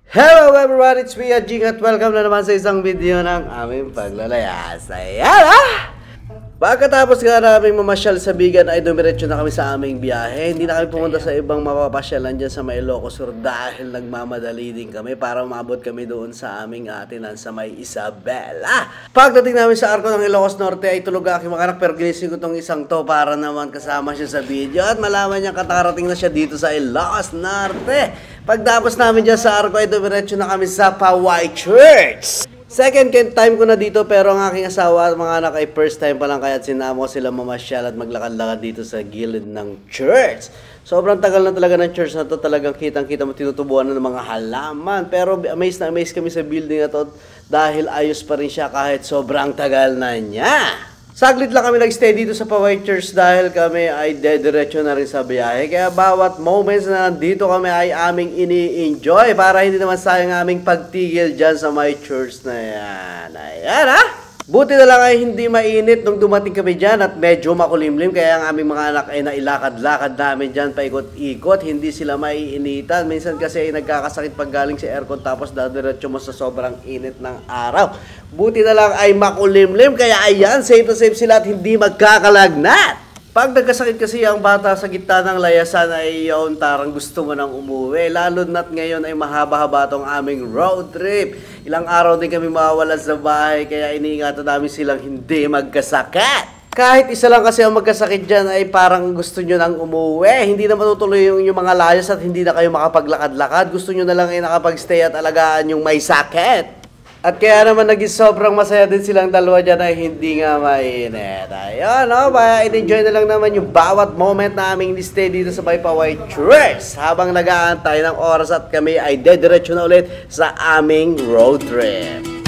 Hello everyone, it's me Jing at welcome na naman sa isang video ng aming paglalayas. Ayan! Pagkatapos nga namin mamasyal sa Bigan ay dumiretso na kami sa aming biyahe. Hindi na kami pumunta sa ibang mapapasyalan dyan sa may Ilocos Sur dahil nagmamadali din kami para umabot kami doon sa aming atinan sa may Isabela. Pagdating namin sa arko ng Ilocos Norte ay tulog aking mga anak pero ginising ko tong isang to para naman kasama siya sa video at malaman niya katarating na siya dito sa Ilocos Norte. Pagtapos namin dyan sa arko ay dumiretso na kami sa Paway Church. Second time ko na dito pero ang aking asawa at mga anak ay first time pa lang kaya sinama ko sila mamasyal at maglakad-lakad dito sa gilid ng church. Sobrang tagal na talaga ng church na to, talagang kitang-kita mo tinutubuan ng mga halaman. Pero amazed na amazed kami sa building na to dahil ayos pa rin siya kahit sobrang tagal na niya. Saglit lang kami nag-stay dito sa Paway Church dahil kami ay dediretso na rin sa biyahe. Kaya bawat moments na nandito kami ay aming ini-enjoy para hindi naman sayang aming pagtigil dyan sa my church na yan. Ayan ha! Buti na lang ay hindi mainit nung dumating kami dyan at medyo makulimlim. Kaya ang aming mga anak ay nailakad-lakad namin dyan paikot-ikot. Hindi sila maiinitan. Minsan kasi ay nagkakasakit pag galing sa aircon tapos dadiretso mo sa sobrang init ng araw. Buti na lang ay makulimlim. Kaya ayan, safe na safe sila at hindi magkakalagnat. Pag nagkasakit kasi ang bata sa gitna ng layasan ay yun, tarang gusto mo nang umuwi. Lalo na't ngayon ay mahaba-haba tong aming road trip. Ilang araw din kami mawawalan sa bahay kaya iniingatan namin silang hindi magkasakit. Kahit isa lang kasi ang magkasakit dyan ay parang gusto nyo nang umuwi. Hindi na matutuloy yung mga layas at hindi na kayo makapaglakad-lakad. Gusto nyo na lang ay nakapag-stay at alagaan yung may sakit. At kaya naman naging sobrang masaya din silang dalawa dyan ay hindi nga mainit. Ayun, no? I-enjoy na lang naman yung bawat moment na aming stay dito sa Paway Church habang nag-aantay ng oras at kami ay dediretso na ulit sa aming road trip.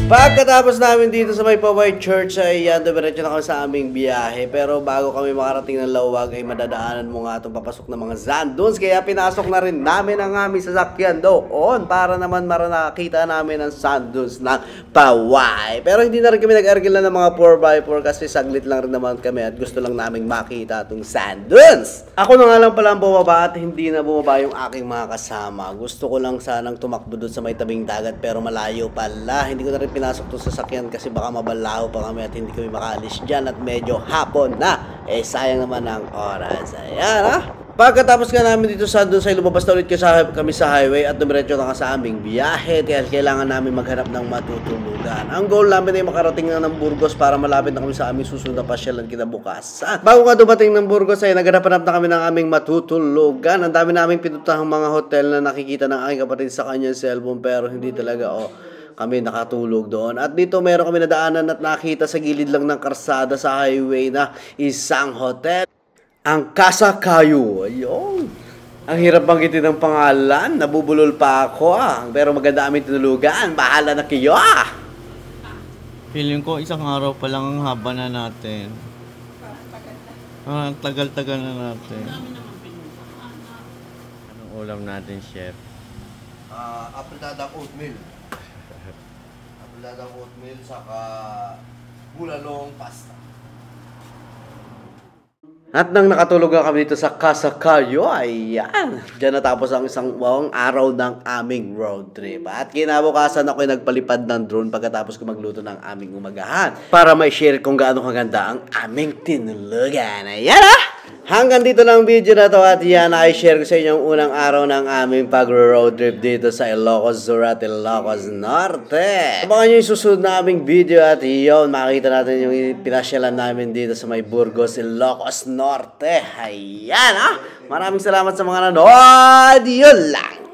Pagkatapos namin dito sa may Paway Church ay dumiretso na kami sa aming biyahe. Pero bago kami makarating ng Lawag ay madadaanan mo nga itong papasok ng mga Zanduns. Kaya pinasok na rin namin ang aming sasakyan doon para naman nakita namin ang Zanduns ng Paway. Pero hindi na rin kami nag-argil ng mga 4x4 kasi saglit lang rin naman kami at gusto lang namin makita itong Zanduns. Ako na nga lang pala ang bumaba at hindi na bumaba yung aking mga kasama. Gusto ko lang sanang tumakbo doon sa may tabing dagat pero malayo pala. Hindi ko na rin pinasok to sa sasakyan kasi baka mabalaho pa kami at hindi kami makaalis dyan at medyo hapon na. Sayang naman ang oras. Ayan ha. Pagkatapos nga namin dito sa doon sa lumabas na ulit kami sa highway at dumiretso na sa aming biyahe dahil kailangan namin maghanap ng matutulugan. Ang goal namin ay makarating na ng Burgos para malapit na kami sa aming susunod na pasyalan kinabukasan. Bago nga dumating ng Burgos ay naghanap na kami ng aming matutulugan. Ang dami naming pinutahang mga hotel na nakikita ng aking kapatid sa kanyang cellphone pero hindi talaga kami nakatulog doon. At dito meron kami nadaanan at nakita sa gilid lang ng karsada sa highway na isang hotel. Ang Casa Cayo. Ayun. Ang hirap banggitin ng pangalan. Nabubulol pa ako Pero maganda aming tinulugan. Bahala na kayo Feeling ko isang araw pa lang ang haba na natin. Tagal-tagal na natin. Anong ulam natin, chef? Apretadang oatmeal. Apretadang oatmeal saka bulalong pasta. At nang nakatulog na kami dito sa Casa Cayo, ayan. Diyan natapos ang isang buong araw ng aming road trip. At kinabukasan ako'y nagpalipad ng drone pagkatapos ko magluto ng aming umagahan. Para may share kung gaano kaganda ang aming tinulugan. Ayan Hanggang dito lang video na to at yan ay share ko sa inyo ang unang araw ng aming pag-road trip dito sa Ilocos Sur at Ilocos Norte. Abangan nyo yung susunod na aming video at yun, makikita natin yung pinasyalan namin dito sa may Burgos, Ilocos Norte. Ayan Maraming salamat sa mga nanood. Yun lang.